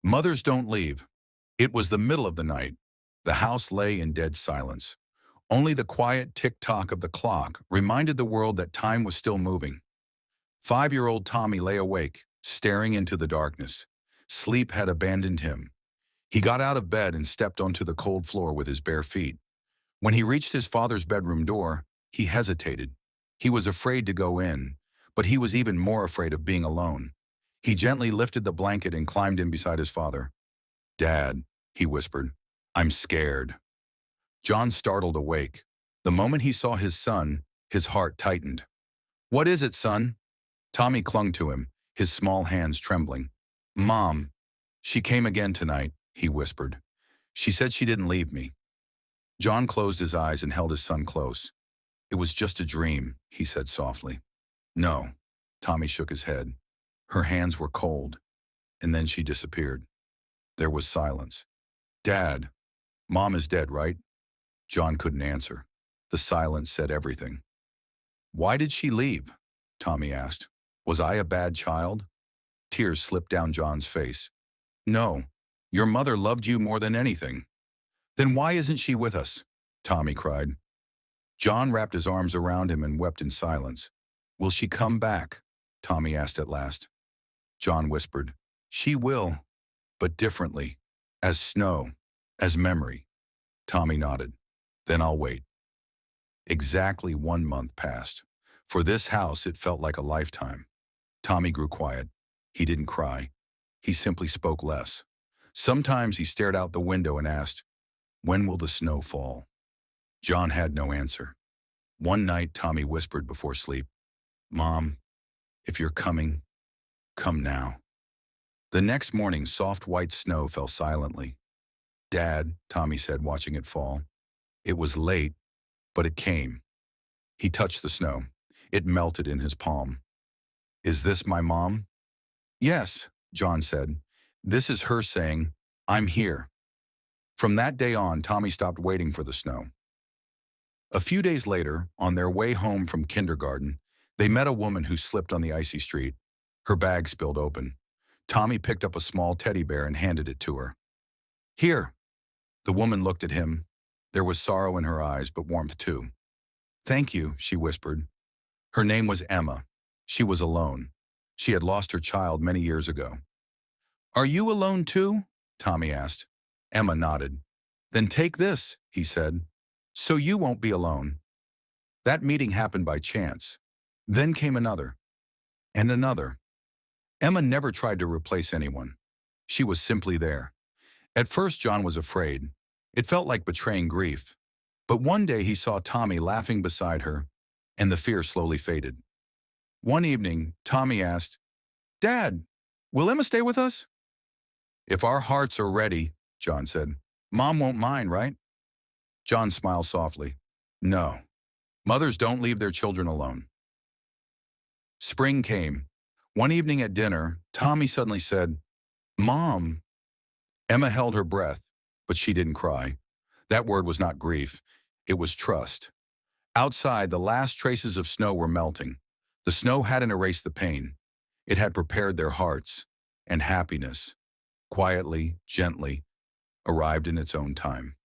Mothers don't leave. It was the middle of the night. The house lay in dead silence. Only the quiet tick-tock of the clock reminded the world that time was still moving. 5-year-old Tommy lay awake, staring into the darkness. Sleep had abandoned him. He got out of bed and stepped onto the cold floor with his bare feet. When he reached his father's bedroom door, he hesitated. He was afraid to go in, but he was even more afraid of being alone. He gently lifted the blanket and climbed in beside his father. "Dad," he whispered, "I'm scared." John startled awake. The moment he saw his son, his heart tightened. "What is it, son?" Tommy clung to him, his small hands trembling. "Mom, she came again tonight," he whispered. "She said she didn't leave me." John closed his eyes and held his son close. "It was just a dream," he said softly. "No." Tommy shook his head. Her hands were cold, and then she disappeared. There was silence. "Dad, Mom is dead, right?" John couldn't answer. The silence said everything. "Why did she leave?" Tommy asked. "Was I a bad child?" Tears slipped down John's face. "No, your mother loved you more than anything." "Then why isn't she with us?" Tommy cried. John wrapped his arms around him and wept in silence. "Will she come back?" Tommy asked at last. John whispered, "She will, but differently, as snow, as memory." Tommy nodded. "Then I'll wait." Exactly 1 month passed. For this house, it felt like a lifetime. Tommy grew quiet. He didn't cry. He simply spoke less. Sometimes he stared out the window and asked, "When will the snow fall?" John had no answer. One night, Tommy whispered before sleep, "Mom, if you're coming, come now." The next morning, soft white snow fell silently. "Dad," Tommy said, watching it fall. It was late, but it came. He touched the snow. It melted in his palm. "Is this my mom?" "Yes," John said. "This is her saying, 'I'm here.'" From that day on, Tommy stopped waiting for the snow. A few days later, on their way home from kindergarten, they met a woman who slipped on the icy street. Her bag spilled open. Tommy picked up a small teddy bear and handed it to her. "Here." The woman looked at him. There was sorrow in her eyes, but warmth too. "Thank you," she whispered. Her name was Emma. She was alone. She had lost her child many years ago. "Are you alone too?" Tommy asked. Emma nodded. "Then take this," he said, "so you won't be alone." That meeting happened by chance. Then came another, and another. Emma never tried to replace anyone. She was simply there. At first, John was afraid. It felt like betraying grief. But one day he saw Tommy laughing beside her, and the fear slowly faded. One evening, Tommy asked, "Dad, will Emma stay with us?" "If our hearts are ready," John said. "Mom won't mind, right?" John smiled softly. "No, mothers don't leave their children alone." Spring came. One evening at dinner, Tommy suddenly said, "Mom." Emma held her breath, but she didn't cry. That word was not grief. It was trust. Outside, the last traces of snow were melting. The snow hadn't erased the pain. It had prepared their hearts, and happiness, quietly, gently, arrived in its own time.